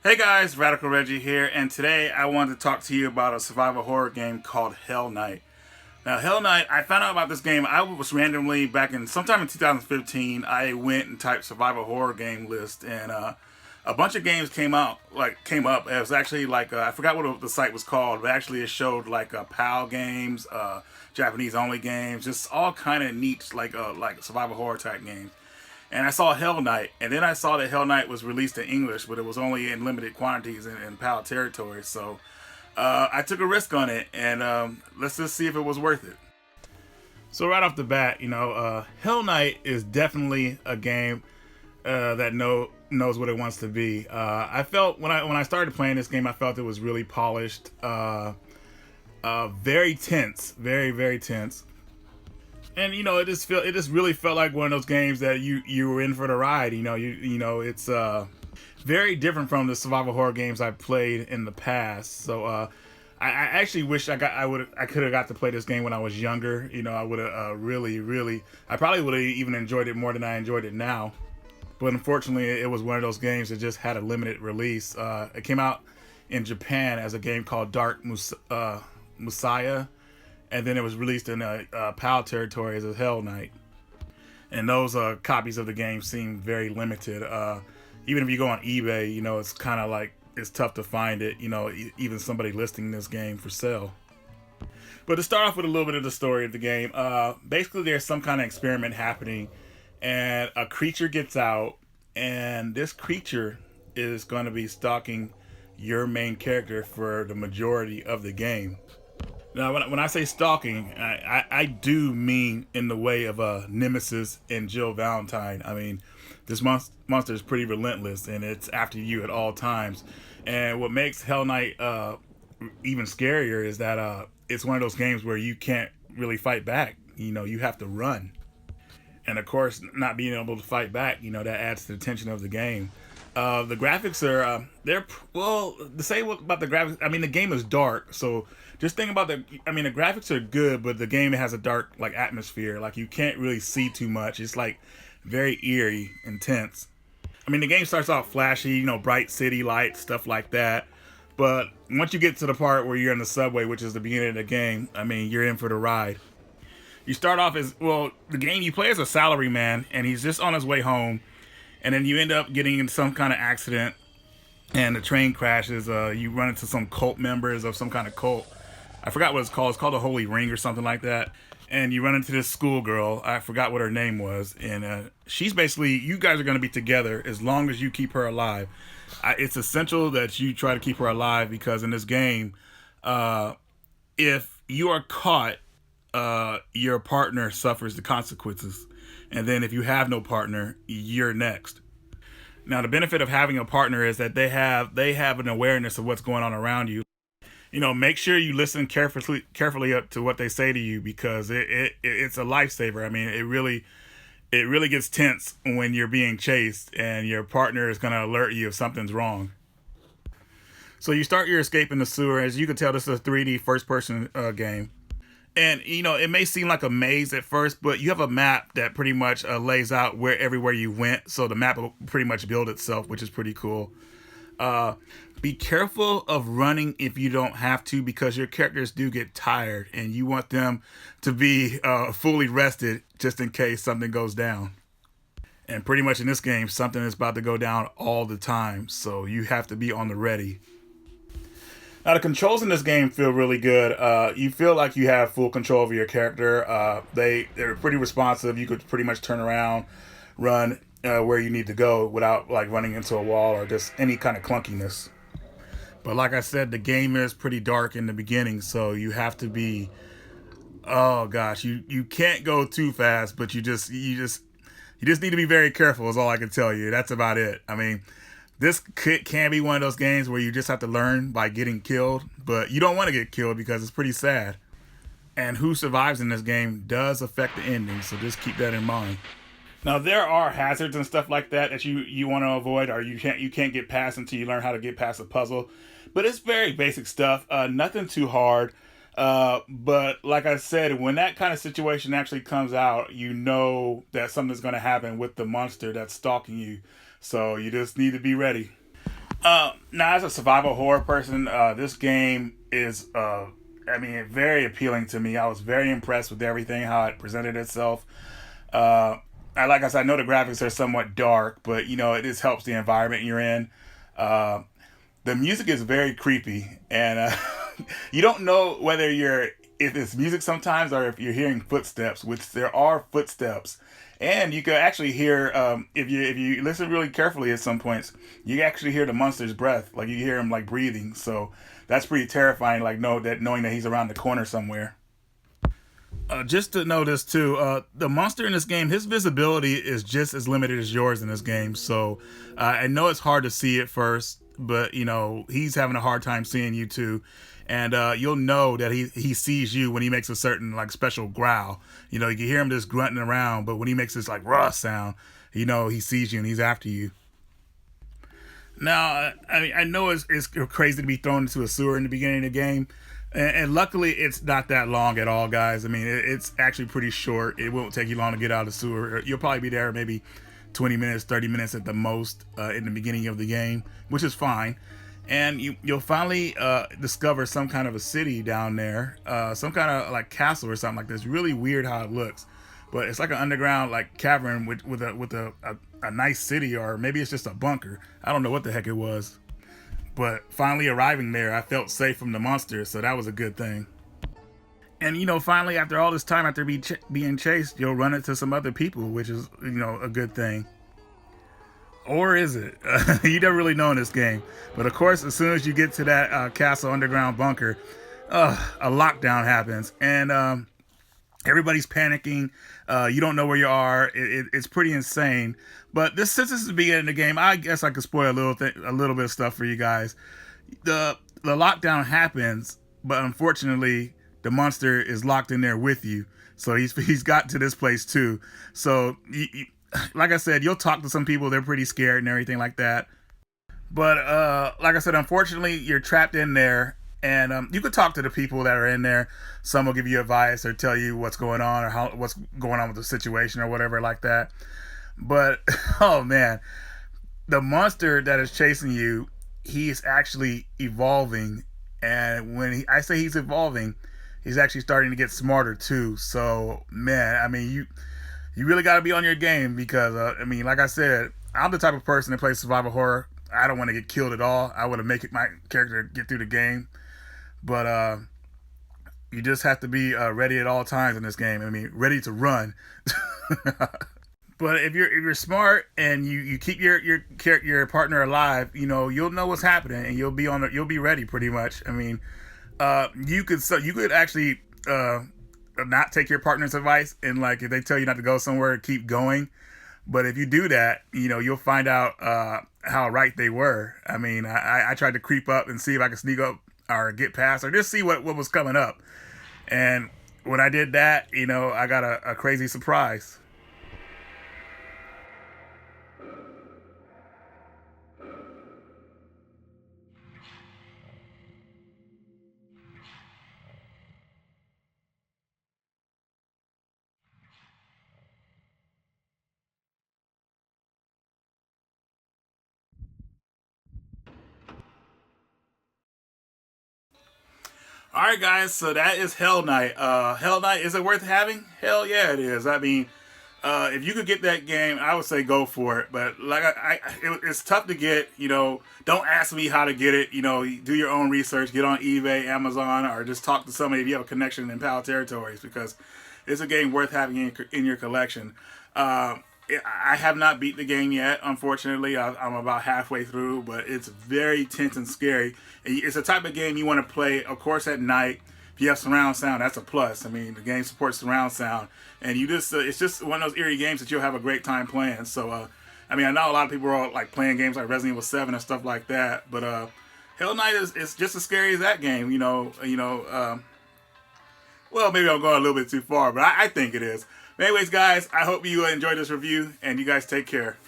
Hey guys, Radical Reggie here, and today I wanted to talk to you about a survival horror game called Hellnight. Now, Hellnight, I found out about this game. I was randomly back in sometime in 2015. I went and typed survival horror game list, and a bunch of games came up. It was actually I forgot what the site was called, but actually it showed PAL games, Japanese only games, just all kind of neat like survival horror type games. And I saw Hellnight, and then I saw that Hellnight was released in English, but it was only in limited quantities in PAL territory. So I took a risk on it, and let's just see if it was worth it. So right off the bat, Hellnight is definitely a game that knows what it wants to be. I felt when I started playing this game, I felt it was really polished, very tense, very tense. And it just really felt like one of those games that you were in for the ride. It's very different from the survival horror games I've played in the past. So I actually wish I could have got to play this game when I was younger. I would have really I probably would have even enjoyed it more than I enjoyed it now. But unfortunately, it was one of those games that just had a limited release. It came out in Japan as a game called Messiah, and then it was released in PAL territory as a Hellnight. And those copies of the game seem very limited. Even if you go on eBay, it's kind of like it's tough to find it. Even somebody listing this game for sale. But to start off with a little bit of the story of the game, basically there's some kind of experiment happening, and a creature gets out, and this creature is going to be stalking your main character for the majority of the game. Now, when I say stalking, I do mean in the way of Nemesis and Jill Valentine. I mean, this monster is pretty relentless, and it's after you at all times. And what makes Hellnight even scarier is that it's one of those games where you can't really fight back. You have to run. And of course, not being able to fight back, that adds to the tension of the game. The graphics are to say about the graphics, I mean, the game is dark, so just think about the graphics are good, but the game has a dark atmosphere. You can't really see too much. It's very eerie, intense. I mean, the game starts off flashy, bright city lights, stuff like that. But once you get to the part where you're in the subway, which is the beginning of the game, I mean, you're in for the ride. You start off the game you play as a salaryman, and he's just on his way home, and then you end up getting in some kind of accident, and the train crashes. You run into some cult members of some kind of cult. I forgot what it's called. It's called the Holy Ring or something like that. And you run into this schoolgirl. I forgot what her name was. And she's basically, you guys are going to be together as long as you keep her alive. It's essential that you try to keep her alive, because in this game, if you are caught, your partner suffers the consequences. And then if you have no partner, you're next. Now, the benefit of having a partner is that they have an awareness of what's going on around you. Make sure you listen carefully up to what they say to you, because it's a lifesaver. I mean, it really gets tense when you're being chased and your partner is going to alert you if something's wrong. So you start your escape in the sewer. As you can tell, this is a 3D first-person game. And, it may seem like a maze at first, but you have a map that pretty much lays out everywhere you went. So the map will pretty much build itself, which is pretty cool. Be careful of running if you don't have to, because your characters do get tired, and you want them to be fully rested just in case something goes down. And pretty much in this game, something is about to go down all the time, so you have to be on the ready. Now, the controls in this game feel really good. You feel like you have full control over your character. They're pretty responsive. You could pretty much turn around, run where you need to go without running into a wall or just any kind of clunkiness. But like I said, the game is pretty dark in the beginning, so you have to be, oh gosh, you can't go too fast, but you just need to be very careful is all I can tell you. That's about it. I mean, this can be one of those games where you just have to learn by getting killed, but you don't want to get killed because it's pretty sad. And who survives in this game does affect the ending, so just keep that in mind. Now, there are hazards and stuff like that you want to avoid, or you can't get past until you learn how to get past a puzzle. But it's very basic stuff, nothing too hard. But like I said, when that kind of situation actually comes out, you know that something's going to happen with the monster that's stalking you. So you just need to be ready. Now, as a survival horror person, this game is, very appealing to me. I was very impressed with everything, how it presented itself. Uh, like I said, I know the graphics are somewhat dark, but it just helps the environment you're in. Uh, the music is very creepy, and you don't know whether if it's music sometimes or if you're hearing footsteps, which there are footsteps. And you can actually hear, if you listen really carefully at some points, you actually hear the monster's breath, like you hear him like breathing. So that's pretty terrifying. Like knowing that he's around the corner somewhere. Just to notice too, the monster in this game, his visibility is just as limited as yours in this game. So I know it's hard to see at first, but he's having a hard time seeing you too. And you'll know that he sees you when he makes a certain like special growl. You can hear him just grunting around, but when he makes this like raw sound, he sees you and he's after you. Now, I know it's crazy to be thrown into a sewer in the beginning of the game, and luckily it's not that long at all, guys. I mean, it's actually pretty short. It won't take you long to get out of the sewer. You'll probably be there maybe 20 minutes, 30 minutes at the most in the beginning of the game, which is fine. And you'll finally discover some kind of a city down there, some kind of like castle or something like this. Really weird how it looks, but it's like an underground like cavern with a nice city, or maybe it's just a bunker. I don't know what the heck it was, but finally arriving there, I felt safe from the monsters, so that was a good thing. And finally, after all this time, after being chased, you'll run into some other people, which is a good thing. Or is it? You never really know in this game. But of course, as soon as you get to that castle underground bunker, a lockdown happens, and everybody's panicking. You don't know where you are. It's pretty insane. But since this is the beginning of the game, I guess I could spoil a little bit of stuff for you guys. The lockdown happens, but unfortunately, the monster is locked in there with you. So he's got to this place too. So like I said, you'll talk to some people. They're pretty scared and everything like that. But like I said, unfortunately, you're trapped in there, and you could talk to the people that are in there. Some will give you advice or tell you what's going on or what's going on with the situation or whatever like that. But oh man, the monster that is chasing you, he is actually evolving, and I say he's evolving, he's actually starting to get smarter too. So man, I mean you really got to be on your game because like I said, I'm the type of person that plays survival horror. I don't want to get killed at all. I want to make my character get through the game, but you just have to be ready at all times in this game. I mean, ready to run. But if you're smart and you keep your partner alive, you'll know what's happening and you'll be ready pretty much. I mean, you could actually not take your partner's advice, and like if they tell you not to go somewhere, keep going. But if you do that, you'll find out how right they were. I mean, I tried to creep up and see if I could sneak up or get past or just see what was coming up. And when I did that, I got a crazy surprise. All right, guys. So that is Hellnight. Hellnight, is it worth having? Hell yeah, it is. I mean, if you could get that game, I would say go for it. But like it's tough to get. Don't ask me how to get it. Do your own research. Get on eBay, Amazon, or just talk to somebody if you have a connection in PAL territories because it's a game worth having in your collection. I have not beat the game yet, unfortunately. I'm about halfway through, but it's very tense and scary. It's a type of game you want to play, of course, at night. If you have surround sound, that's a plus. I mean, the game supports surround sound, and it's just one of those eerie games that you'll have a great time playing. So, I know a lot of people are like playing games like Resident Evil 7 and stuff like that, but Hell Knight is just as scary as that game. Well, maybe I'm going a little bit too far, but I think it is. But anyways, guys, I hope you enjoyed this review, and you guys take care.